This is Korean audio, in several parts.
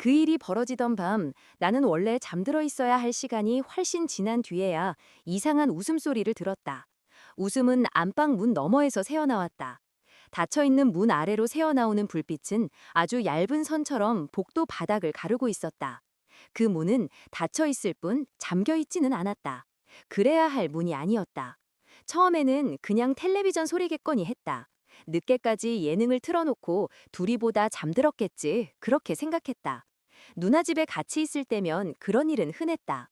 그 일이 벌어지던 밤, 나는 원래 잠들어 있어야 할 시간이 훨씬 지난 뒤에야 이상한 웃음소리를 들었다. 웃음은 안방 문 너머에서 새어나왔다. 닫혀있는 문 아래로 새어나오는 불빛은 아주 얇은 선처럼 복도 바닥을 가르고 있었다. 그 문은 닫혀있을 뿐 잠겨있지는 않았다. 그래야 할 문이 아니었다. 처음에는 그냥 텔레비전 소리겠거니 했다. 늦게까지 예능을 틀어놓고 둘이 보다 잠들었겠지, 그렇게 생각했다. 누나 집에 같이 있을 때면 그런 일은 흔했다.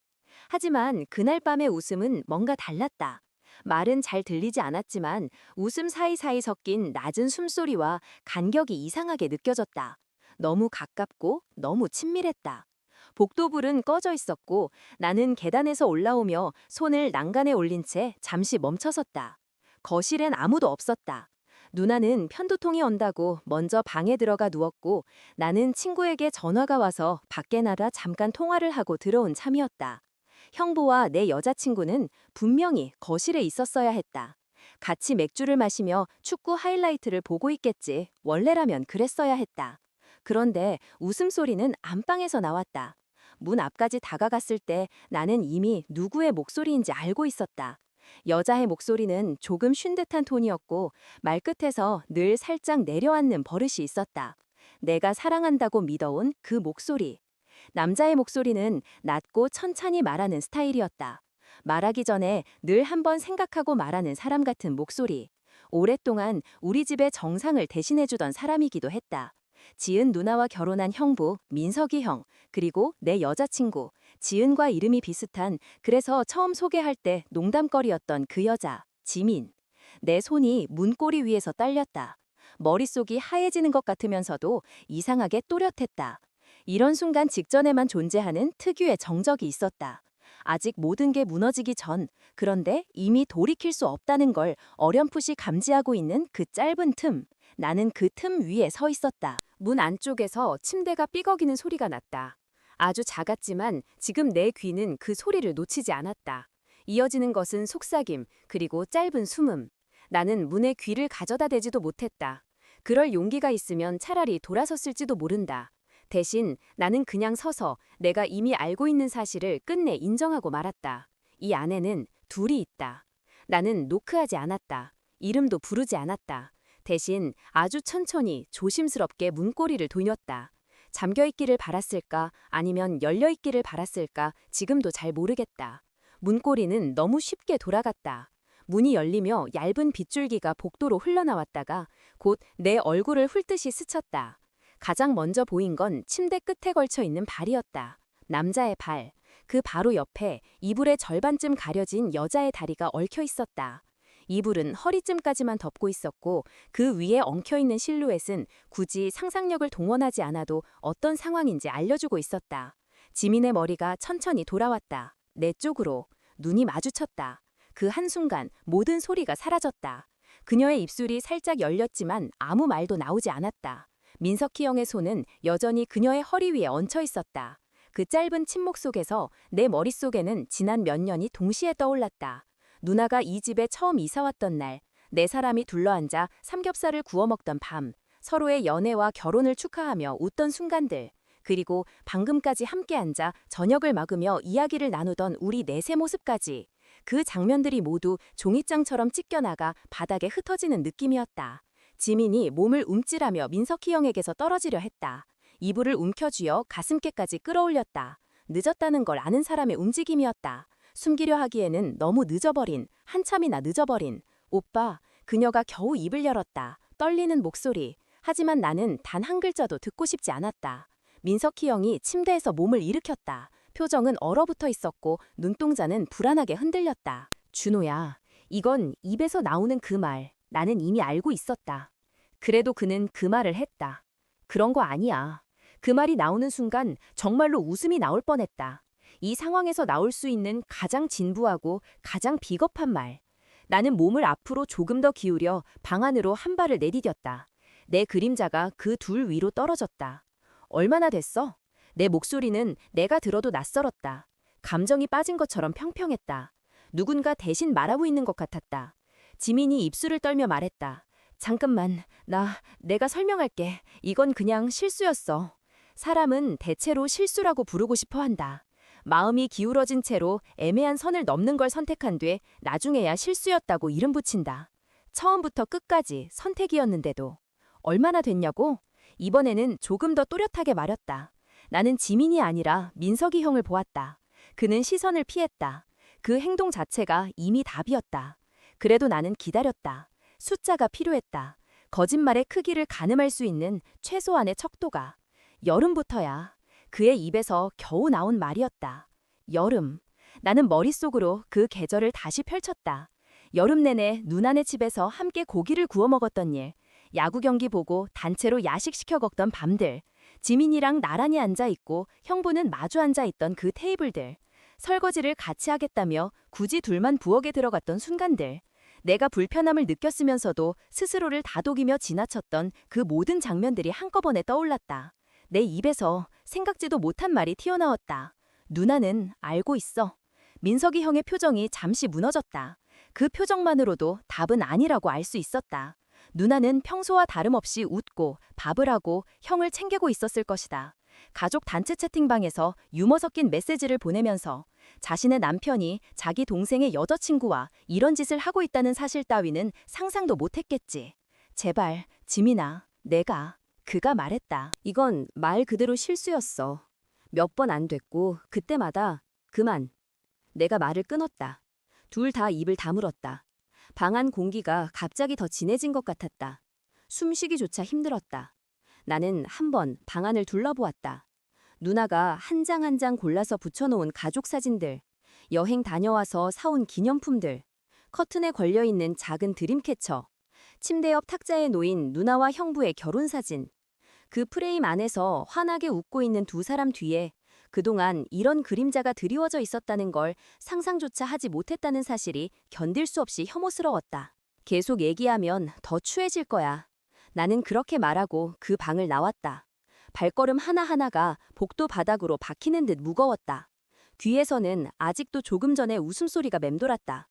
하지만 그날 밤의 웃음은 뭔가 달랐다. 말은 잘 들리지 않았지만 웃음 사이사이 섞인 낮은 숨소리와 간격이 이상하게 느껴졌다. 너무 가깝고 너무 친밀했다. 복도불은 꺼져 있었고 나는 계단에서 올라오며 손을 난간에 올린 채 잠시 멈춰섰다. 거실엔 아무도 없었다. 누나는 편두통이 온다고 먼저 방에 들어가 누웠고 나는 친구에게 전화가 와서 밖에 나가 잠깐 통화를 하고 들어온 참이었다. 형부와 내 여자친구는 분명히 거실에 있었어야 했다. 같이 맥주를 마시며 축구 하이라이트를 보고 있겠지. 원래라면 그랬어야 했다. 그런데 웃음소리는 안방에서 나왔다. 문 앞까지 다가갔을 때 나는 이미 누구의 목소리인지 알고 있었다. 여자의 목소리는 조금 쉰 듯한 톤이었고 말끝에서 늘 살짝 내려앉는 버릇이 있었다. 내가 사랑한다고 믿어온 그 목소리. 남자의 목소리는 낮고 천천히 말하는 스타일이었다. 말하기 전에 늘 한 번 생각하고 말하는 사람 같은 목소리. 오랫동안 우리 집의 정상을 대신해주던 사람이기도 했다. 지은 누나와 결혼한 형부, 민석이 형, 그리고 내 여자친구, 지은과 이름이 비슷한 그래서 처음 소개할 때 농담거리였던 그 여자, 지민. 내 손이 문고리 위에서 딸렸다. 머릿속이 하얘지는 것 같으면서도 이상하게 또렷했다. 이런 순간 직전에만 존재하는 특유의 정적이 있었다. 아직 모든 게 무너지기 전, 그런데 이미 돌이킬 수 없다는 걸 어렴풋이 감지하고 있는 그 짧은 틈. 나는 그 틈 위에 서 있었다. 문 안쪽에서 침대가 삐걱이는 소리가 났다. 아주 작았지만 지금 내 귀는 그 소리를 놓치지 않았다. 이어지는 것은 속삭임, 그리고 짧은 숨음. 나는 문에 귀를 가져다 대지도 못했다. 그럴 용기가 있으면 차라리 돌아섰을지도 모른다. 대신 나는 그냥 서서 내가 이미 알고 있는 사실을 끝내 인정하고 말았다. 이 안에는 둘이 있다. 나는 노크하지 않았다. 이름도 부르지 않았다. 대신 아주 천천히 조심스럽게 문고리를 돌렸다. 잠겨있기를 바랐을까 아니면 열려있기를 바랐을까 지금도 잘 모르겠다. 문고리는 너무 쉽게 돌아갔다. 문이 열리며 얇은 빗줄기가 복도로 흘러나왔다가 곧 내 얼굴을 훑듯이 스쳤다. 가장 먼저 보인 건 침대 끝에 걸쳐 있는 발이었다. 남자의 발. 그 바로 옆에 이불의 절반쯤 가려진 여자의 다리가 얽혀 있었다. 이불은 허리쯤까지만 덮고 있었고 그 위에 엉켜있는 실루엣은 굳이 상상력을 동원하지 않아도 어떤 상황인지 알려주고 있었다. 지민의 머리가 천천히 돌아왔다. 내 쪽으로. 눈이 마주쳤다. 그 한순간 모든 소리가 사라졌다. 그녀의 입술이 살짝 열렸지만 아무 말도 나오지 않았다. 민석희 형의 손은 여전히 그녀의 허리 위에 얹혀 있었다. 그 짧은 침묵 속에서 내 머릿속에는 지난 몇 년이 동시에 떠올랐다. 누나가 이 집에 처음 이사 왔던 날, 네 사람이 둘러앉아 삼겹살을 구워 먹던 밤, 서로의 연애와 결혼을 축하하며 웃던 순간들, 그리고 방금까지 함께 앉아 저녁을 먹으며 이야기를 나누던 우리 넷의 모습까지. 그 장면들이 모두 종이장처럼 찢겨나가 바닥에 흩어지는 느낌이었다. 지민이 몸을 움찔하며 민석희 형에게서 떨어지려 했다. 이불을 움켜쥐어 가슴께까지 끌어올렸다. 늦었다는 걸 아는 사람의 움직임이었다. 숨기려 하기에는 너무 늦어버린, 한참이나 늦어버린. 오빠, 그녀가 겨우 입을 열었다. 떨리는 목소리. 하지만 나는 단 한 글자도 듣고 싶지 않았다. 민석희 형이 침대에서 몸을 일으켰다. 표정은 얼어붙어 있었고 눈동자는 불안하게 흔들렸다. 준호야, 이건 입에서 나오는 그 말. 나는 이미 알고 있었다. 그래도 그는 그 말을 했다. 그런 거 아니야. 그 말이 나오는 순간 정말로 웃음이 나올 뻔했다. 이 상황에서 나올 수 있는 가장 진부하고 가장 비겁한 말. 나는 몸을 앞으로 조금 더 기울여 방 안으로 한 발을 내디뎠다. 내 그림자가 그 둘 위로 떨어졌다. 얼마나 됐어? 내 목소리는 내가 들어도 낯설었다. 감정이 빠진 것처럼 평평했다. 누군가 대신 말하고 있는 것 같았다. 지민이 입술을 떨며 말했다. 잠깐만, 내가 설명할게. 이건 그냥 실수였어. 사람은 대체로 실수라고 부르고 싶어 한다. 마음이 기울어진 채로 애매한 선을 넘는 걸 선택한 뒤 나중에야 실수였다고 이름 붙인다. 처음부터 끝까지 선택이었는데도. 얼마나 됐냐고? 이번에는 조금 더 또렷하게 말했다. 나는 지민이 아니라 민석이 형을 보았다. 그는 시선을 피했다. 그 행동 자체가 이미 답이었다. 그래도 나는 기다렸다. 숫자가 필요했다. 거짓말의 크기를 가늠할 수 있는 최소한의 척도가. 여름부터야. 그의 입에서 겨우 나온 말이었다. 여름. 나는 머릿속으로 그 계절을 다시 펼쳤다. 여름 내내 누나네 집에서 함께 고기를 구워 먹었던 일, 야구 경기 보고 단체로 야식 시켜 먹던 밤들, 지민이랑 나란히 앉아 있고 형부는 마주 앉아 있던 그 테이블들, 설거지를 같이 하겠다며 굳이 둘만 부엌에 들어갔던 순간들, 내가 불편함을 느꼈으면서도 스스로를 다독이며 지나쳤던 그 모든 장면들이 한꺼번에 떠올랐다. 내 입에서 생각지도 못한 말이 튀어나왔다. 누나는 알고 있어. 민석이 형의 표정이 잠시 무너졌다. 그 표정만으로도 답은 아니라고 알 수 있었다. 누나는 평소와 다름없이 웃고 밥을 하고 형을 챙기고 있었을 것이다. 가족 단체 채팅방에서 유머 섞인 메시지를 보내면서 자신의 남편이 자기 동생의 여자친구와 이런 짓을 하고 있다는 사실 따위는 상상도 못했겠지. 제발, 지민아, 그가 말했다. 이건 말 그대로 실수였어. 몇 번 안 됐고 그때마다 그만. 내가 말을 끊었다. 둘 다 입을 다물었다. 방 안 공기가 갑자기 더 진해진 것 같았다. 숨쉬기조차 힘들었다. 나는 한번 방 안을 둘러보았다. 누나가 한 장 한 장 골라서 붙여놓은 가족 사진들, 여행 다녀와서 사온 기념품들, 커튼에 걸려있는 작은 드림캐쳐, 침대 옆 탁자에 놓인 누나와 형부의 결혼 사진, 그 프레임 안에서 환하게 웃고 있는 두 사람 뒤에 그동안 이런 그림자가 드리워져 있었다는 걸 상상조차 하지 못했다는 사실이 견딜 수 없이 혐오스러웠다. 계속 얘기하면 더 추해질 거야. 나는 그렇게 말하고 그 방을 나왔다. 발걸음 하나하나가 복도 바닥으로 박히는 듯 무거웠다. 귀에서는 아직도 조금 전에 웃음소리가 맴돌았다.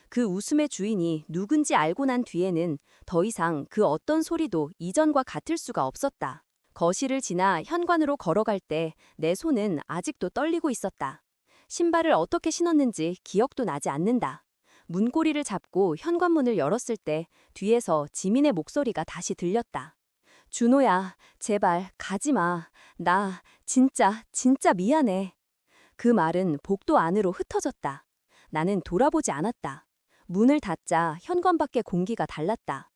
그 웃음의 주인이 누군지 알고 난 뒤에는 더 이상 그 어떤 소리도 이전과 같을 수가 없었다. 거실을 지나 현관으로 걸어갈 때 내 손은 아직도 떨리고 있었다. 신발을 어떻게 신었는지 기억도 나지 않는다. 문고리를 잡고 현관문을 열었을 때 뒤에서 지민의 목소리가 다시 들렸다. 준호야, 제발 가지 마. 나 진짜 미안해. 그 말은 복도 안으로 흩어졌다. 나는 돌아보지 않았다. 문을 닫자 현관 밖의 공기가 달랐다.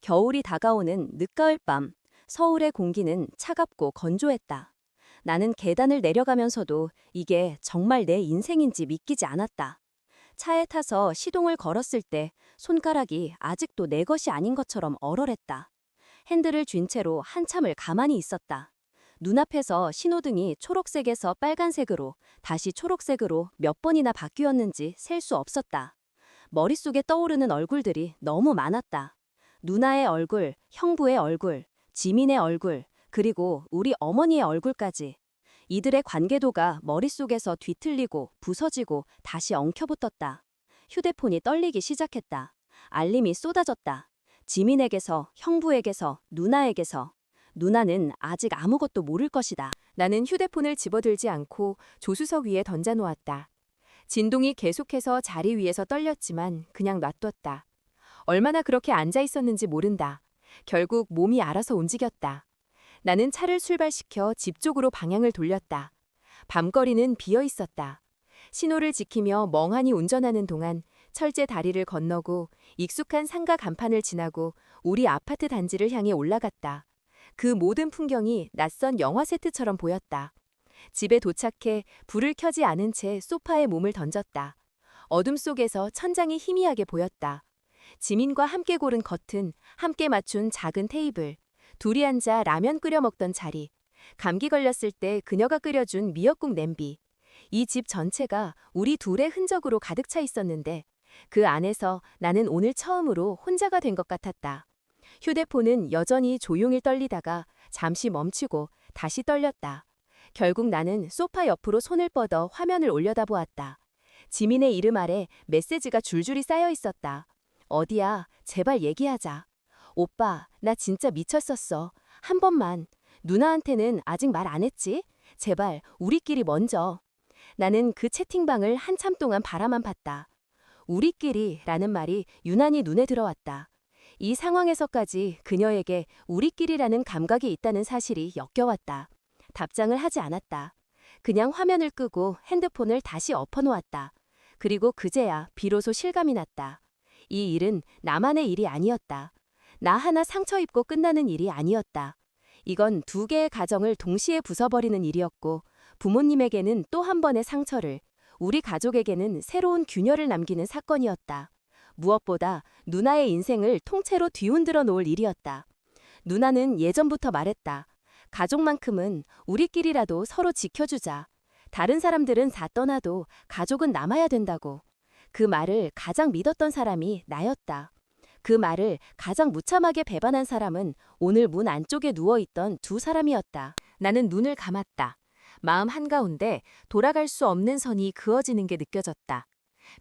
겨울이 다가오는 늦가을 밤, 서울의 공기는 차갑고 건조했다. 나는 계단을 내려가면서도 이게 정말 내 인생인지 믿기지 않았다. 차에 타서 시동을 걸었을 때 손가락이 아직도 내 것이 아닌 것처럼 얼얼했다. 핸들을 쥔 채로 한참을 가만히 있었다. 눈앞에서 신호등이 초록색에서 빨간색으로 다시 초록색으로 몇 번이나 바뀌었는지 셀 수 없었다. 머릿속에 떠오르는 얼굴들이 너무 많았다. 누나의 얼굴, 형부의 얼굴, 지민의 얼굴, 그리고 우리 어머니의 얼굴까지. 이들의 관계도가 머릿속에서 뒤틀리고 부서지고 다시 엉켜붙었다. 휴대폰이 떨리기 시작했다. 알림이 쏟아졌다. 지민에게서, 형부에게서, 누나에게서. 누나는 아직 아무것도 모를 것이다. 나는 휴대폰을 집어들지 않고 조수석 위에 던져놓았다. 진동이 계속해서 자리 위에서 떨렸지만 그냥 놔뒀다. 얼마나 그렇게 앉아 있었는지 모른다. 결국 몸이 알아서 움직였다. 나는 차를 출발시켜 집 쪽으로 방향을 돌렸다. 밤거리는 비어 있었다. 신호를 지키며 멍하니 운전하는 동안 철제 다리를 건너고 익숙한 상가 간판을 지나고 우리 아파트 단지를 향해 올라갔다. 그 모든 풍경이 낯선 영화 세트처럼 보였다. 집에 도착해 불을 켜지 않은 채 소파에 몸을 던졌다. 어둠 속에서 천장이 희미하게 보였다. 지민과 함께 고른 커튼, 함께 맞춘 작은 테이블, 둘이 앉아 라면 끓여 먹던 자리, 감기 걸렸을 때 그녀가 끓여준 미역국 냄비. 이 집 전체가 우리 둘의 흔적으로 가득 차 있었는데 그 안에서 나는 오늘 처음으로 혼자가 된 것 같았다. 휴대폰은 여전히 조용히 떨리다가 잠시 멈추고 다시 떨렸다. 결국 나는 소파 옆으로 손을 뻗어 화면을 올려다보았다. 지민의 이름 아래 메시지가 줄줄이 쌓여 있었다. 어디야? 제발 얘기하자. 오빠, 나 진짜 미쳤었어. 한 번만. 누나한테는 아직 말 안 했지? 제발 우리끼리 먼저. 나는 그 채팅방을 한참 동안 바라만 봤다. 우리끼리라는 말이 유난히 눈에 들어왔다. 이 상황에서까지 그녀에게 우리끼리라는 감각이 있다는 사실이 역겨웠다. 답장을 하지 않았다. 그냥 화면을 끄고 핸드폰을 다시 엎어놓았다. 그리고 그제야 비로소 실감이 났다. 이 일은 나만의 일이 아니었다. 나 하나 상처 입고 끝나는 일이 아니었다. 이건 두 개의 가정을 동시에 부숴버리는 일이었고 부모님에게는 또 한 번의 상처를, 우리 가족에게는 새로운 균열을 남기는 사건이었다. 무엇보다 누나의 인생을 통째로 뒤흔들어 놓을 일이었다. 누나는 예전부터 말했다. 가족만큼은 우리끼리라도 서로 지켜주자. 다른 사람들은 다 떠나도 가족은 남아야 된다고. 그 말을 가장 믿었던 사람이 나였다. 그 말을 가장 무참하게 배반한 사람은 오늘 문 안쪽에 누워있던 두 사람이었다. 나는 눈을 감았다. 마음 한가운데 돌아갈 수 없는 선이 그어지는 게 느껴졌다.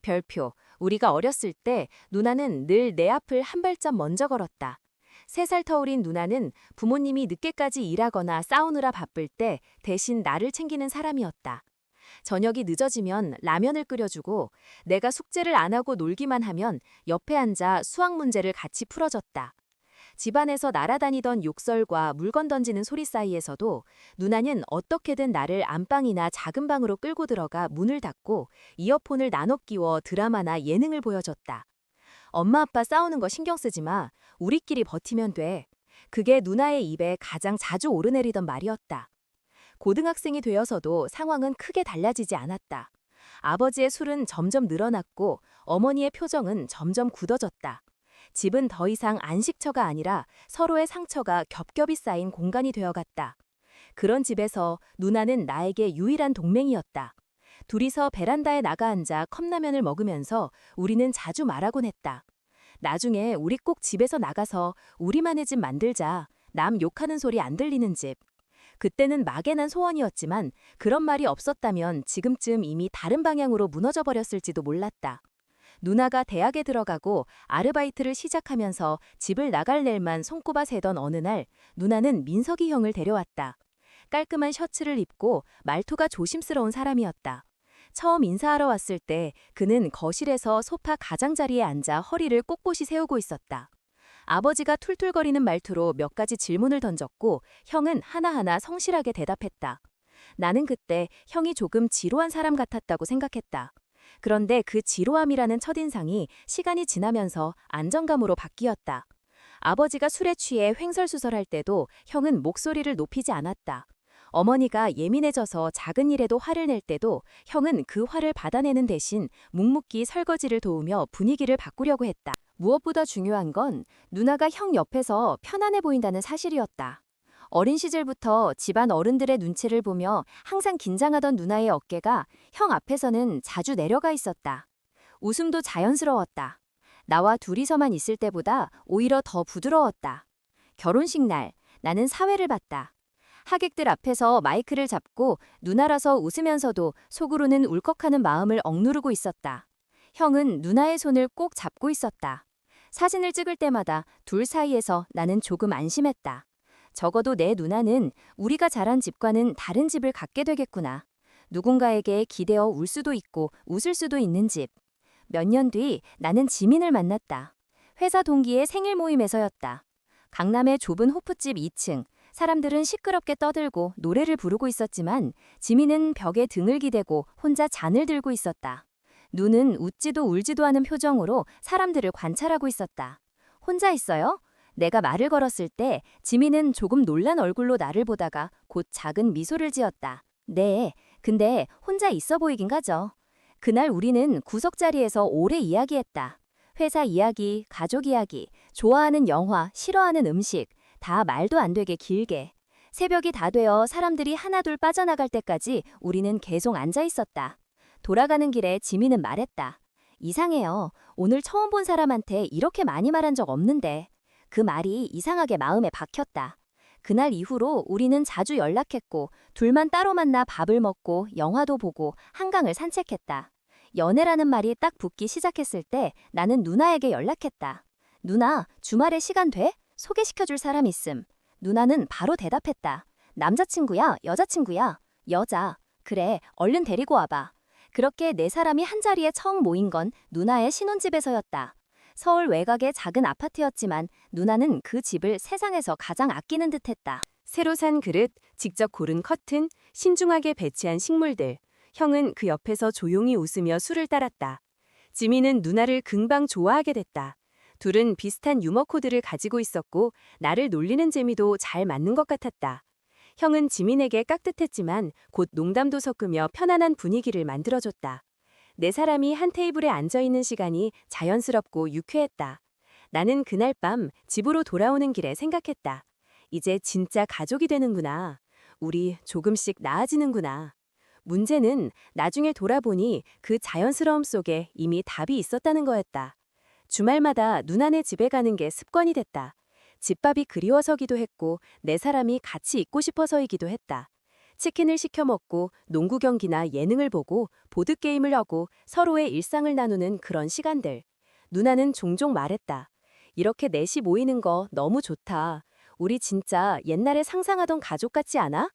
별표, 우리가 어렸을 때 누나는 늘 내 앞을 한 발짝 먼저 걸었다. 3살 터울인 누나는 부모님이 늦게까지 일하거나 싸우느라 바쁠 때 대신 나를 챙기는 사람이었다. 저녁이 늦어지면 라면을 끓여주고 내가 숙제를 안 하고 놀기만 하면 옆에 앉아 수학 문제를 같이 풀어줬다. 집안에서 날아다니던 욕설과 물건 던지는 소리 사이에서도 누나는 어떻게든 나를 안방이나 작은 방으로 끌고 들어가 문을 닫고 이어폰을 나눠 끼워 드라마나 예능을 보여줬다. 엄마 아빠 싸우는 거 신경 쓰지 마. 우리끼리 버티면 돼. 그게 누나의 입에 가장 자주 오르내리던 말이었다. 고등학생이 되어서도 상황은 크게 달라지지 않았다. 아버지의 술은 점점 늘어났고 어머니의 표정은 점점 굳어졌다. 집은 더 이상 안식처가 아니라 서로의 상처가 겹겹이 쌓인 공간이 되어갔다. 그런 집에서 누나는 나에게 유일한 동맹이었다. 둘이서 베란다에 나가 앉아 컵라면을 먹으면서 우리는 자주 말하곤 했다. 나중에 우리 꼭 집에서 나가서 우리만의 집 만들자. 남 욕하는 소리 안 들리는 집. 그때는 막연한 소원이었지만 그런 말이 없었다면 지금쯤 이미 다른 방향으로 무너져 버렸을지도 몰랐다. 누나가 대학에 들어가고 아르바이트를 시작하면서 집을 나갈 날만 손꼽아 세던 어느 날 누나는 민석이 형을 데려왔다. 깔끔한 셔츠를 입고 말투가 조심스러운 사람이었다. 처음 인사하러 왔을 때 그는 거실에서 소파 가장자리에 앉아 허리를 꼿꼿이 세우고 있었다. 아버지가 툴툴거리는 말투로 몇 가지 질문을 던졌고 형은 하나하나 성실하게 대답했다. 나는 그때 형이 조금 지루한 사람 같았다고 생각했다. 그런데 그 지루함이라는 첫인상이 시간이 지나면서 안정감으로 바뀌었다. 아버지가 술에 취해 횡설수설할 때도 형은 목소리를 높이지 않았다. 어머니가 예민해져서 작은 일에도 화를 낼 때도 형은 그 화를 받아내는 대신 묵묵히 설거지를 도우며 분위기를 바꾸려고 했다. 무엇보다 중요한 건 누나가 형 옆에서 편안해 보인다는 사실이었다. 어린 시절부터 집안 어른들의 눈치를 보며 항상 긴장하던 누나의 어깨가 형 앞에서는 자주 내려가 있었다. 웃음도 자연스러웠다. 나와 둘이서만 있을 때보다 오히려 더 부드러웠다. 결혼식 날, 나는 사회를 봤다. 하객들 앞에서 마이크를 잡고 누나라서 웃으면서도 속으로는 울컥하는 마음을 억누르고 있었다. 형은 누나의 손을 꼭 잡고 있었다. 사진을 찍을 때마다 둘 사이에서 나는 조금 안심했다. 적어도 내 누나는 우리가 자란 집과는 다른 집을 갖게 되겠구나. 누군가에게 기대어 울 수도 있고 웃을 수도 있는 집. 몇 년 뒤 나는 지민을 만났다. 회사 동기의 생일 모임에서였다. 강남의 좁은 호프집 2층. 사람들은 시끄럽게 떠들고 노래를 부르고 있었지만 지민은 벽에 등을 기대고 혼자 잔을 들고 있었다. 눈은 웃지도 울지도 않은 표정으로 사람들을 관찰하고 있었다. 혼자 있어요? 내가 말을 걸었을 때 지민은 조금 놀란 얼굴로 나를 보다가 곧 작은 미소를 지었다. 네, 근데 혼자 있어 보이긴 하죠. 그날 우리는 구석자리에서 오래 이야기했다. 회사 이야기, 가족 이야기, 좋아하는 영화, 싫어하는 음식, 다 말도 안 되게 길게. 새벽이 다 되어 사람들이 하나둘 빠져나갈 때까지 우리는 계속 앉아 있었다. 돌아가는 길에 지민은 말했다. 이상해요. 오늘 처음 본 사람한테 이렇게 많이 말한 적 없는데. 그 말이 이상하게 마음에 박혔다. 그날 이후로 우리는 자주 연락했고 둘만 따로 만나 밥을 먹고 영화도 보고 한강을 산책했다. 연애라는 말이 딱 붙기 시작했을 때 나는 누나에게 연락했다. 누나, 주말에 시간 돼? 소개시켜줄 사람 있음. 누나는 바로 대답했다. 남자친구야, 여자친구야? 여자. 그래, 얼른 데리고 와봐. 그렇게 네 사람이 한자리에 처음 모인 건 누나의 신혼집에서였다. 서울 외곽의 작은 아파트였지만 누나는 그 집을 세상에서 가장 아끼는 듯했다. 새로 산 그릇, 직접 고른 커튼, 신중하게 배치한 식물들. 형은 그 옆에서 조용히 웃으며 술을 따랐다. 지민은 누나를 금방 좋아하게 됐다. 둘은 비슷한 유머 코드를 가지고 있었고 나를 놀리는 재미도 잘 맞는 것 같았다. 형은 지민에게 깍듯했지만 곧 농담도 섞으며 편안한 분위기를 만들어줬다. 네 사람이 한 테이블에 앉아있는 시간이 자연스럽고 유쾌했다. 나는 그날 밤 집으로 돌아오는 길에 생각했다. 이제 진짜 가족이 되는구나. 우리 조금씩 나아지는구나. 문제는 나중에 돌아보니 그 자연스러움 속에 이미 답이 있었다는 거였다. 주말마다 누나네 집에 가는 게 습관이 됐다. 집밥이 그리워서기도 했고 네 사람이 같이 있고 싶어서이기도 했다. 치킨을 시켜 먹고 농구 경기나 예능을 보고 보드게임을 하고 서로의 일상을 나누는 그런 시간들. 누나는 종종 말했다. 이렇게 넷이 모이는 거 너무 좋다. 우리 진짜 옛날에 상상하던 가족 같지 않아?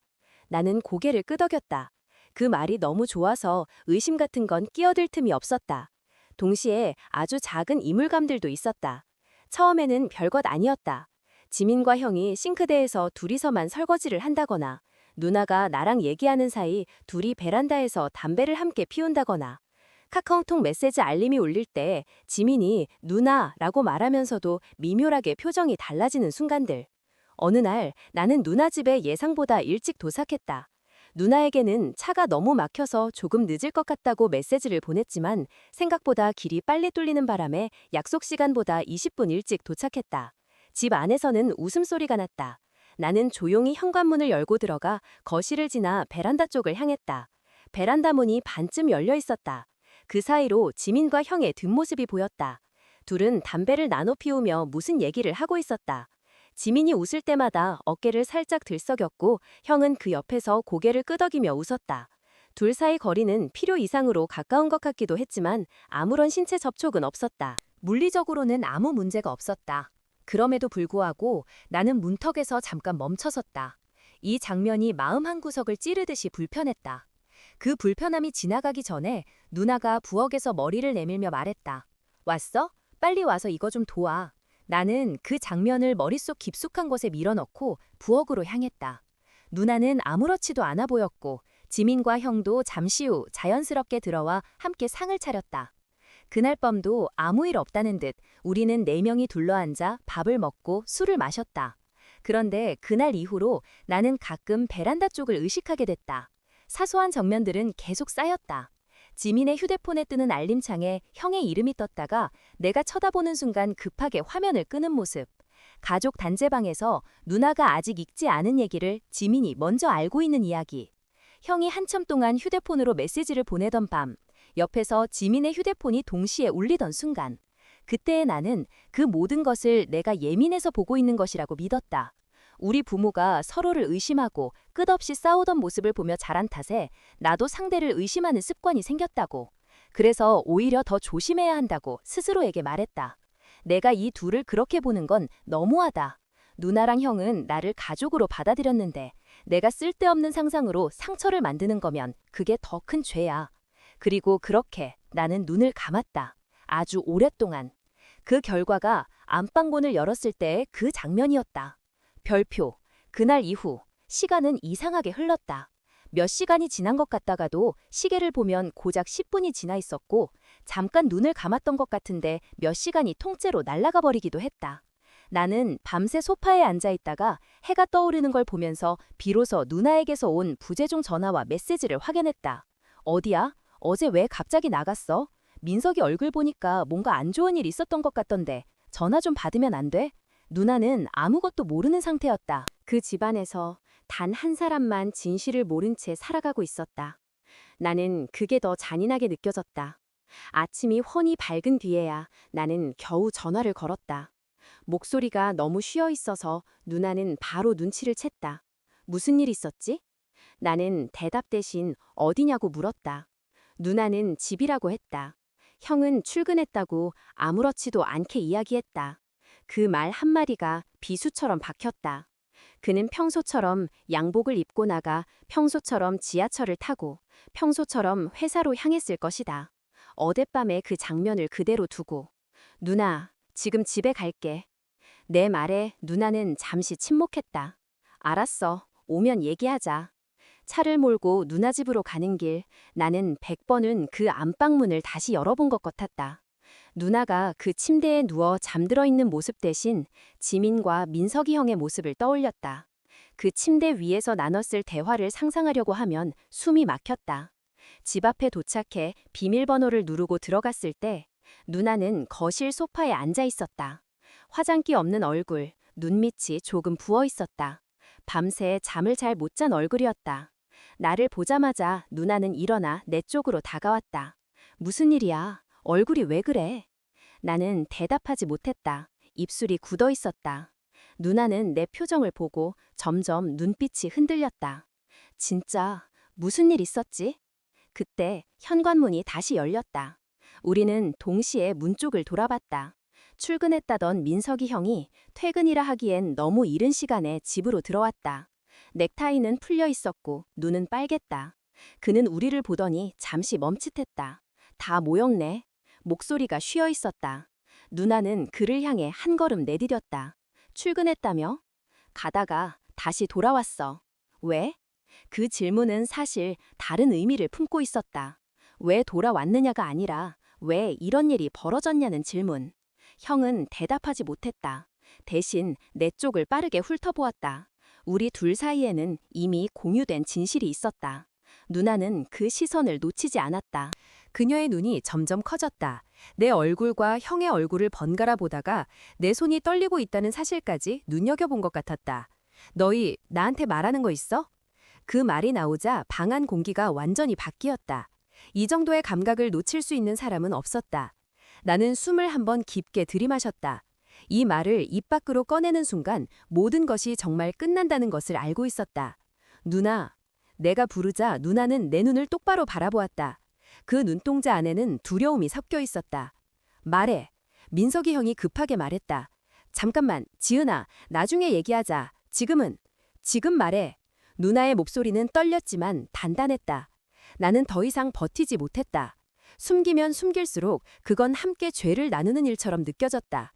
나는 고개를 끄덕였다. 그 말이 너무 좋아서 의심 같은 건 끼어들 틈이 없었다. 동시에 아주 작은 이물감들도 있었다. 처음에는 별것 아니었다. 지민과 형이 싱크대에서 둘이서만 설거지를 한다거나, 누나가 나랑 얘기하는 사이 둘이 베란다에서 담배를 함께 피운다거나, 카카오톡 메시지 알림이 울릴 때 지민이 누나라고 말하면서도 미묘하게 표정이 달라지는 순간들. 어느 날 나는 누나 집에 예상보다 일찍 도착했다. 누나에게는 차가 너무 막혀서 조금 늦을 것 같다고 메시지를 보냈지만 생각보다 길이 빨리 뚫리는 바람에 약속 시간보다 20분 일찍 도착했다. 집 안에서는 웃음소리가 났다. 나는 조용히 현관문을 열고 들어가 거실을 지나 베란다 쪽을 향했다. 베란다 문이 반쯤 열려 있었다. 그 사이로 지민과 형의 뒷모습이 보였다. 둘은 담배를 나눠 피우며 무슨 얘기를 하고 있었다. 지민이 웃을 때마다 어깨를 살짝 들썩였고 형은 그 옆에서 고개를 끄덕이며 웃었다. 둘 사이 거리는 필요 이상으로 가까운 것 같기도 했지만 아무런 신체 접촉은 없었다. 물리적으로는 아무 문제가 없었다. 그럼에도 불구하고 나는 문턱에서 잠깐 멈춰섰다. 이 장면이 마음 한구석을 찌르듯이 불편했다. 그 불편함이 지나가기 전에 누나가 부엌에서 머리를 내밀며 말했다. 왔어? 빨리 와서 이거 좀 도와. 나는 그 장면을 머릿속 깊숙한 곳에 밀어넣고 부엌으로 향했다. 누나는 아무렇지도 않아 보였고 지민과 형도 잠시 후 자연스럽게 들어와 함께 상을 차렸다. 그날 밤도 아무 일 없다는 듯 우리는 네 명이 둘러앉아 밥을 먹고 술을 마셨다. 그런데 그날 이후로 나는 가끔 베란다 쪽을 의식하게 됐다. 사소한 정면들은 계속 쌓였다. 지민의 휴대폰에 뜨는 알림창에 형의 이름이 떴다가 내가 쳐다보는 순간 급하게 화면을 끄는 모습. 가족 단체방에서 누나가 아직 읽지 않은 얘기를 지민이 먼저 알고 있는 이야기. 형이 한참 동안 휴대폰으로 메시지를 보내던 밤. 옆에서 지민의 휴대폰이 동시에 울리던 순간. 그때의 나는 그 모든 것을 내가 예민해서 보고 있는 것이라고 믿었다. 우리 부모가 서로를 의심하고 끝없이 싸우던 모습을 보며 자란 탓에 나도 상대를 의심하는 습관이 생겼다고. 그래서 오히려 더 조심해야 한다고 스스로에게 말했다. 내가 이 둘을 그렇게 보는 건 너무하다. 누나랑 형은 나를 가족으로 받아들였는데 내가 쓸데없는 상상으로 상처를 만드는 거면 그게 더 큰 죄야. 그리고 그렇게 나는 눈을 감았다. 아주 오랫동안. 그 결과가 안방문을 열었을 때의 그 장면이었다. 별표. 그날 이후 시간은 이상하게 흘렀다. 몇 시간이 지난 것 같다가도 시계를 보면 고작 10분이 지나 있었고 잠깐 눈을 감았던 것 같은데 몇 시간이 통째로 날아가 버리기도 했다. 나는 밤새 소파에 앉아 있다가 해가 떠오르는 걸 보면서 비로소 누나에게서 온 부재중 전화와 메시지를 확인했다. 어디야? 어제 왜 갑자기 나갔어? 민석이 얼굴 보니까 뭔가 안 좋은 일 있었던 것 같던데 전화 좀 받으면 안 돼? 누나는 아무것도 모르는 상태였다. 그 집안에서 단 한 사람만 진실을 모른 채 살아가고 있었다. 나는 그게 더 잔인하게 느껴졌다. 아침이 훤히 밝은 뒤에야 나는 겨우 전화를 걸었다. 목소리가 너무 쉬어 있어서 누나는 바로 눈치를 챘다. 무슨 일 있었지? 나는 대답 대신 어디냐고 물었다. 누나는 집이라고 했다. 형은 출근했다고 아무렇지도 않게 이야기했다. 그 말 한마디가 비수처럼 박혔다. 그는 평소처럼 양복을 입고 나가 평소처럼 지하철을 타고 평소처럼 회사로 향했을 것이다. 어젯밤의 그 장면을 그대로 두고 누나, 지금 집에 갈게. 내 말에 누나는 잠시 침묵했다. 알았어. 오면 얘기하자. 차를 몰고 누나 집으로 가는 길, 나는 100번은 그 안방문을 다시 열어본 것 같았다. 누나가 그 침대에 누워 잠들어 있는 모습 대신 지민과 민석이 형의 모습을 떠올렸다. 그 침대 위에서 나눴을 대화를 상상하려고 하면 숨이 막혔다. 집 앞에 도착해 비밀번호를 누르고 들어갔을 때 누나는 거실 소파에 앉아 있었다. 화장기 없는 얼굴, 눈밑이 조금 부어 있었다. 밤새 잠을 잘 못 잔 얼굴이었다. 나를 보자마자 누나는 일어나 내 쪽으로 다가왔다. 무슨 일이야? 얼굴이 왜 그래? 나는 대답하지 못했다. 입술이 굳어 있었다. 누나는 내 표정을 보고 점점 눈빛이 흔들렸다. 진짜 무슨 일 있었지? 그때 현관문이 다시 열렸다. 우리는 동시에 문 쪽을 돌아봤다. 출근했다던 민석이 형이 퇴근이라 하기엔 너무 이른 시간에 집으로 들어왔다. 넥타이는 풀려 있었고 눈은 빨갰다. 그는 우리를 보더니 잠시 멈칫했다. 다 모였네. 목소리가 쉬어 있었다. 누나는 그를 향해 한 걸음 내디뎠다. 출근했다며? 가다가 다시 돌아왔어. 왜? 그 질문은 사실 다른 의미를 품고 있었다. 왜 돌아왔느냐가 아니라 왜 이런 일이 벌어졌냐는 질문. 형은 대답하지 못했다. 대신 내 쪽을 빠르게 훑어보았다. 우리 둘 사이에는 이미 공유된 진실이 있었다. 누나는 그 시선을 놓치지 않았다. 그녀의 눈이 점점 커졌다. 내 얼굴과 형의 얼굴을 번갈아 보다가 내 손이 떨리고 있다는 사실까지 눈여겨본 것 같았다. 너희 나한테 말하는 거 있어? 그 말이 나오자 방 안 공기가 완전히 바뀌었다. 이 정도의 감각을 놓칠 수 있는 사람은 없었다. 나는 숨을 한번 깊게 들이마셨다. 이 말을 입 밖으로 꺼내는 순간 모든 것이 정말 끝난다는 것을 알고 있었다. 누나. 내가 부르자 누나는 내 눈을 똑바로 바라보았다. 그 눈동자 안에는 두려움이 섞여 있었다. 말해. 민석이 형이 급하게 말했다. 잠깐만, 지은아, 나중에 얘기하자. 지금 말해. 누나의 목소리는 떨렸지만 단단했다. 나는 더 이상 버티지 못했다. 숨기면 숨길수록 그건 함께 죄를 나누는 일처럼 느껴졌다.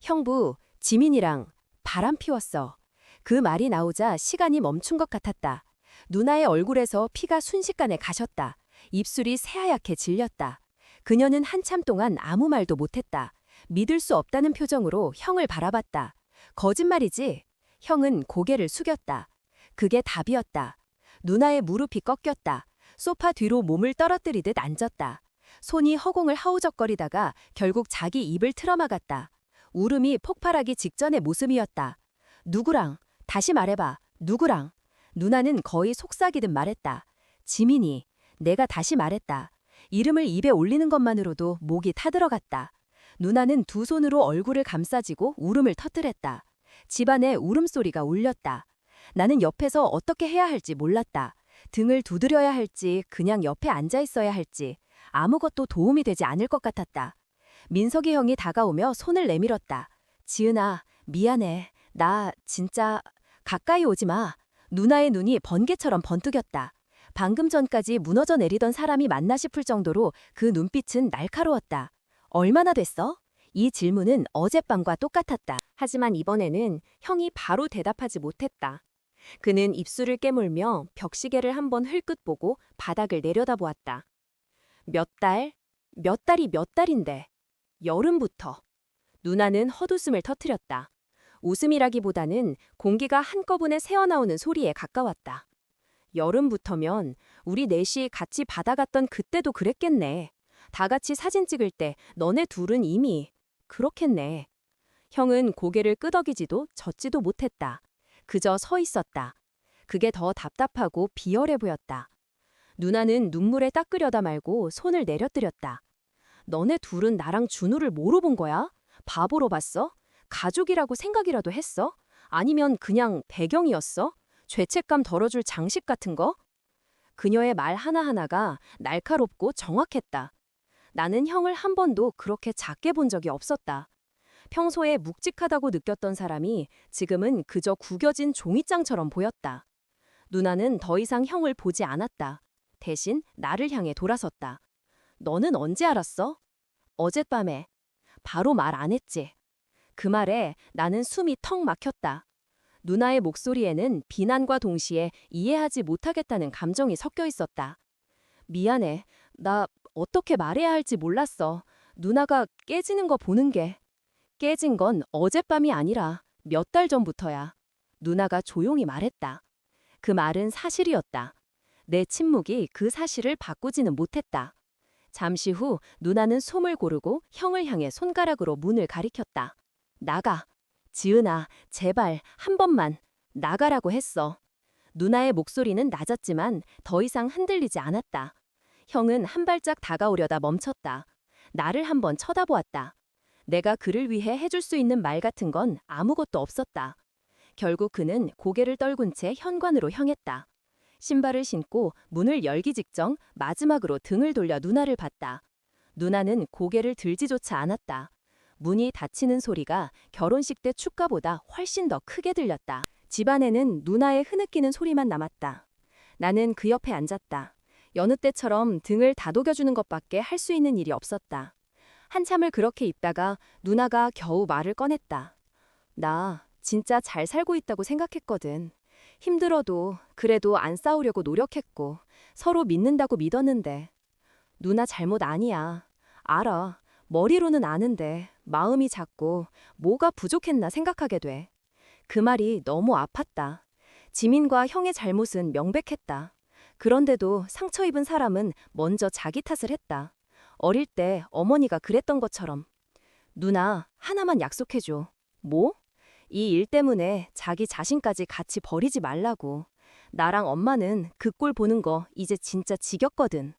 형부, 지민이랑 바람 피웠어. 그 말이 나오자 시간이 멈춘 것 같았다. 누나의 얼굴에서 피가 순식간에 가셨다. 입술이 새하얗게 질렸다. 그녀는 한참 동안 아무 말도 못했다. 믿을 수 없다는 표정으로 형을 바라봤다. 거짓말이지? 형은 고개를 숙였다. 그게 답이었다. 누나의 무릎이 꺾였다. 소파 뒤로 몸을 떨어뜨리듯 앉았다. 손이 허공을 하우적거리다가 결국 자기 입을 틀어막았다. 울음이 폭발하기 직전의 모습이었다. 누구랑? 다시 말해봐. 누구랑? 누나는 거의 속삭이듯 말했다. 지민이. 내가 다시 말했다. 이름을 입에 올리는 것만으로도 목이 타들어갔다. 누나는 두 손으로 얼굴을 감싸쥐고 울음을 터뜨렸다. 집안에 울음소리가 울렸다. 나는 옆에서 어떻게 해야 할지 몰랐다. 등을 두드려야 할지 그냥 옆에 앉아 있어야 할지 아무것도 도움이 되지 않을 것 같았다. 민석이 형이 다가오며 손을 내밀었다. 지은아, 미안해. 나 진짜 가까이 오지 마. 누나의 눈이 번개처럼 번뜩였다. 방금 전까지 무너져 내리던 사람이 맞나 싶을 정도로 그 눈빛은 날카로웠다. 얼마나 됐어? 이 질문은 어젯밤과 똑같았다. 하지만 이번에는 형이 바로 대답하지 못했다. 그는 입술을 깨물며 벽시계를 한번 흘끗 보고 바닥을 내려다보았다. 몇 달? 몇 달이 몇 달인데. 여름부터. 누나는 헛웃음을 터뜨렸다. 웃음이라기보다는 공기가 한꺼번에 새어나오는 소리에 가까웠다. 여름부터면 우리 넷이 같이 바다 갔던 그때도 그랬겠네. 다 같이 사진 찍을 때 너네 둘은 이미 그렇겠네. 형은 고개를 끄덕이지도 젓지도 못했다. 그저 서 있었다. 그게 더 답답하고 비열해 보였다. 누나는 눈물에 닦으려다 말고 손을 내려뜨렸다. 너네 둘은 나랑 준우를 뭐로 본 거야? 바보로 봤어? 가족이라고 생각이라도 했어? 아니면 그냥 배경이었어? 죄책감 덜어줄 장식 같은 거? 그녀의 말 하나하나가 날카롭고 정확했다. 나는 형을 한 번도 그렇게 작게 본 적이 없었다. 평소에 묵직하다고 느꼈던 사람이 지금은 그저 구겨진 종이장처럼 보였다. 누나는 더 이상 형을 보지 않았다. 대신 나를 향해 돌아섰다. 너는 언제 알았어? 어젯밤에. 바로 말 안 했지. 그 말에 나는 숨이 턱 막혔다. 누나의 목소리에는 비난과 동시에 이해하지 못하겠다는 감정이 섞여 있었다. 미안해. 나 어떻게 말해야 할지 몰랐어. 누나가 깨지는 거 보는 게. 깨진 건 어젯밤이 아니라 몇 달 전부터야. 누나가 조용히 말했다. 그 말은 사실이었다. 내 침묵이 그 사실을 바꾸지는 못했다. 잠시 후 누나는 솜을 고르고 형을 향해 손가락으로 문을 가리켰다. 나가. 지은아, 제발 한 번만 나가라고 했어. 누나의 목소리는 낮았지만 더 이상 흔들리지 않았다. 형은 한 발짝 다가오려다 멈췄다. 나를 한번 쳐다보았다. 내가 그를 위해 해줄 수 있는 말 같은 건 아무것도 없었다. 결국 그는 고개를 떨군 채 현관으로 향했다. 신발을 신고 문을 열기 직전 마지막으로 등을 돌려 누나를 봤다. 누나는 고개를 들지조차 않았다. 문이 닫히는 소리가 결혼식 때 축가보다 훨씬 더 크게 들렸다. 집안에는 누나의 흐느끼는 소리만 남았다. 나는 그 옆에 앉았다. 여느 때처럼 등을 다독여주는 것밖에 할 수 있는 일이 없었다. 한참을 그렇게 있다가 누나가 겨우 말을 꺼냈다. 나 진짜 잘 살고 있다고 생각했거든. 힘들어도 그래도 안 싸우려고 노력했고 서로 믿는다고 믿었는데. 누나 잘못 아니야. 알아. 머리로는 아는데 마음이 작고 뭐가 부족했나 생각하게 돼. 그 말이 너무 아팠다. 지민과 형의 잘못은 명백했다. 그런데도 상처 입은 사람은 먼저 자기 탓을 했다. 어릴 때 어머니가 그랬던 것처럼. 누나, 하나만 약속해줘. 뭐? 이 일 때문에 자기 자신까지 같이 버리지 말라고. 나랑 엄마는 그 꼴 보는 거 이제 진짜 지겹거든.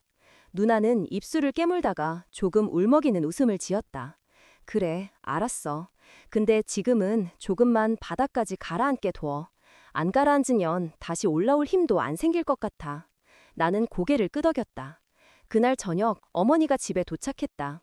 누나는 입술을 깨물다가 조금 울먹이는 웃음을 지었다. 그래, 알았어. 근데 지금은 조금만 바닥까지 가라앉게 둬. 안 가라앉으면 다시 올라올 힘도 안 생길 것 같아. 나는 고개를 끄덕였다. 그날 저녁 어머니가 집에 도착했다.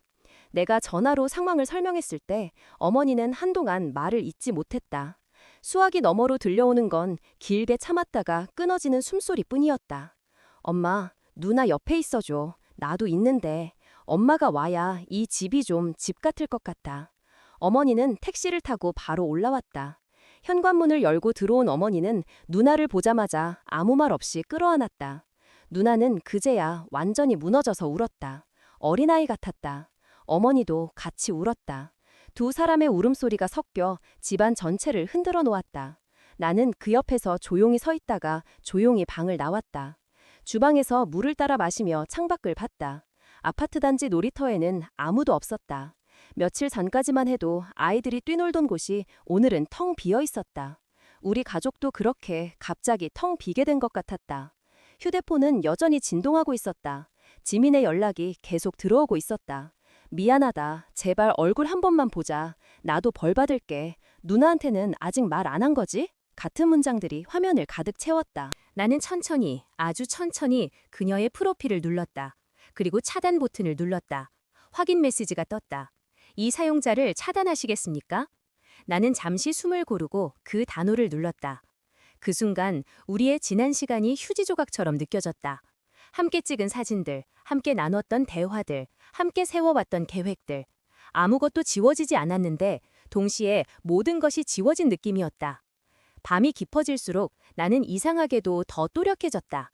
내가 전화로 상황을 설명했을 때 어머니는 한동안 말을 잇지 못했다. 수화기 너머로 들려오는 건 길게 참았다가 끊어지는 숨소리뿐이었다. 엄마, 누나 옆에 있어줘. 나도 있는데 엄마가 와야 이 집이 좀 집 같을 것 같아. 어머니는 택시를 타고 바로 올라왔다. 현관문을 열고 들어온 어머니는 누나를 보자마자 아무 말 없이 끌어안았다. 누나는 그제야 완전히 무너져서 울었다. 어린아이 같았다. 어머니도 같이 울었다. 두 사람의 울음소리가 섞여 집안 전체를 흔들어 놓았다. 나는 그 옆에서 조용히 서 있다가 조용히 방을 나왔다. 주방에서 물을 따라 마시며 창밖을 봤다. 아파트 단지 놀이터에는 아무도 없었다. 며칠 전까지만 해도 아이들이 뛰놀던 곳이 오늘은 텅 비어 있었다. 우리 가족도 그렇게 갑자기 텅 비게 된 것 같았다. 휴대폰은 여전히 진동하고 있었다. 지민의 연락이 계속 들어오고 있었다. 미안하다. 제발 얼굴 한 번만 보자. 나도 벌 받을게. 누나한테는 아직 말 안 한 거지? 같은 문장들이 화면을 가득 채웠다. 나는 천천히, 아주 천천히 그녀의 프로필을 눌렀다. 그리고 차단 버튼을 눌렀다. 확인 메시지가 떴다. 이 사용자를 차단하시겠습니까? 나는 잠시 숨을 고르고 그 단어를 눌렀다. 그 순간 우리의 지난 시간이 휴지 조각처럼 느껴졌다. 함께 찍은 사진들, 함께 나눴던 대화들, 함께 세워왔던 계획들. 아무것도 지워지지 않았는데 동시에 모든 것이 지워진 느낌이었다. 밤이 깊어질수록 나는 이상하게도 더 또렷해졌다.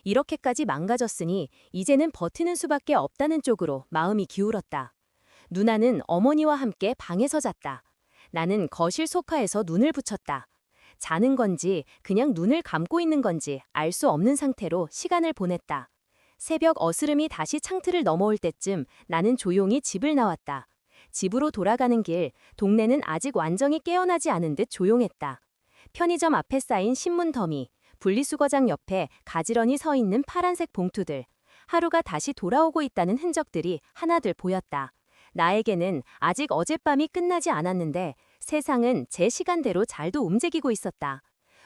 이렇게까지 망가졌으니 이제는 버티는 수밖에 없다는 쪽으로 마음이 기울었다. 누나는 어머니와 함께 방에서 잤다. 나는 거실 소파에서 눈을 붙였다. 자는 건지 그냥 눈을 감고 있는 건지 알 수 없는 상태로 시간을 보냈다. 새벽 어스름이 다시 창틀을 넘어올 때쯤 나는 조용히 집을 나왔다. 집으로 돌아가는 길, 동네는 아직 완전히 깨어나지 않은 듯 조용했다. 편의점 앞에 쌓인 신문 더미, 분리수거장 옆에 가지런히 서 있는 파란색 봉투들. 하루가 다시 돌아오고 있다는 흔적들이 하나둘 보였다. 나에게는 아직 어젯밤이 끝나지 않았는데 세상은 제 시간대로 잘도 움직이고 있었다.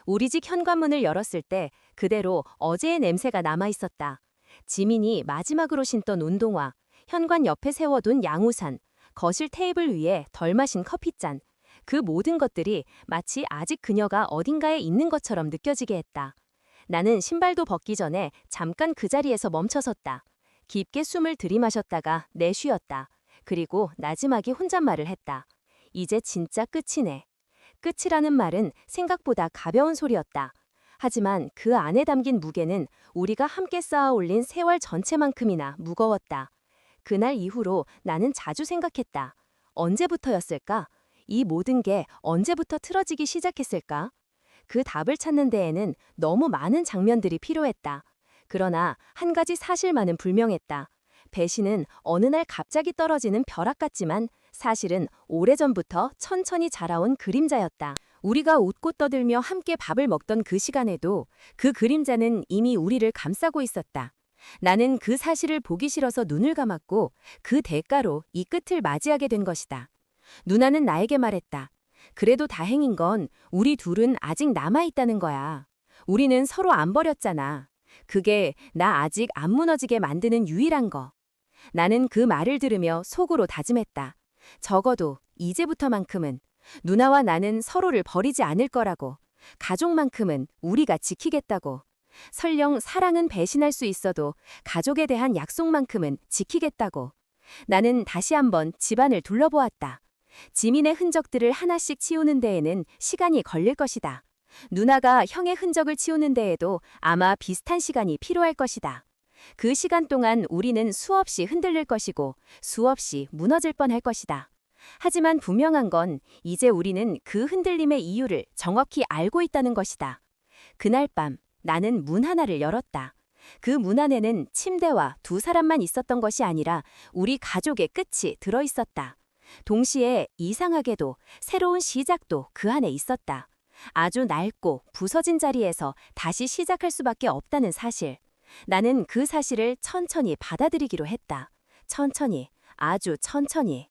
우리 집 현관문을 열었을 때 그대로 어제의 냄새가 남아 있었다. 지민이 마지막으로 신던 운동화, 현관 옆에 세워둔 양우산, 거실 테이블 위에 덜 마신 커피잔. 그 모든 것들이 마치 아직 그녀가 어딘가에 있는 것처럼 느껴지게 했다. 나는 신발도 벗기 전에 잠깐 그 자리에서 멈춰섰다. 깊게 숨을 들이마셨다가 내쉬었다. 그리고 나지막이 혼잣말을 했다. 이제 진짜 끝이네. 끝이라는 말은 생각보다 가벼운 소리였다. 하지만 그 안에 담긴 무게는 우리가 함께 쌓아 올린 세월 전체만큼이나 무거웠다. 그날 이후로 나는 자주 생각했다. 언제부터였을까? 이 모든 게 언제부터 틀어지기 시작했을까? 그 답을 찾는 데에는 너무 많은 장면들이 필요했다. 그러나 한 가지 사실만은 분명했다. 배신은 어느 날 갑자기 떨어지는 벼락 같지만 사실은 오래전부터 천천히 자라온 그림자였다. 우리가 웃고 떠들며 함께 밥을 먹던 그 시간에도 그 그림자는 이미 우리를 감싸고 있었다. 나는 그 사실을 보기 싫어서 눈을 감았고 그 대가로 이 끝을 맞이하게 된 것이다. 누나는 나에게 말했다. 그래도 다행인 건 우리 둘은 아직 남아있다는 거야. 우리는 서로 안 버렸잖아. 그게 나 아직 안 무너지게 만드는 유일한 거. 나는 그 말을 들으며 속으로 다짐했다. 적어도 이제부터만큼은 누나와 나는 서로를 버리지 않을 거라고. 가족만큼은 우리가 지키겠다고. 설령 사랑은 배신할 수 있어도 가족에 대한 약속만큼은 지키겠다고. 나는 다시 한번 집안을 둘러보았다. 지민의 흔적들을 하나씩 치우는 데에는 시간이 걸릴 것이다. 누나가 형의 흔적을 치우는 데에도 아마 비슷한 시간이 필요할 것이다. 그 시간 동안 우리는 수없이 흔들릴 것이고 수없이 무너질 뻔할 것이다. 하지만 분명한 건 이제 우리는 그 흔들림의 이유를 정확히 알고 있다는 것이다. 그날 밤 나는 문 하나를 열었다. 그 문 안에는 침대와 두 사람만 있었던 것이 아니라 우리 가족의 끝이 들어있었다. 동시에 이상하게도 새로운 시작도 그 안에 있었다. 아주 낡고 부서진 자리에서 다시 시작할 수밖에 없다는 사실. 나는 그 사실을 천천히 받아들이기로 했다. 천천히, 아주 천천히.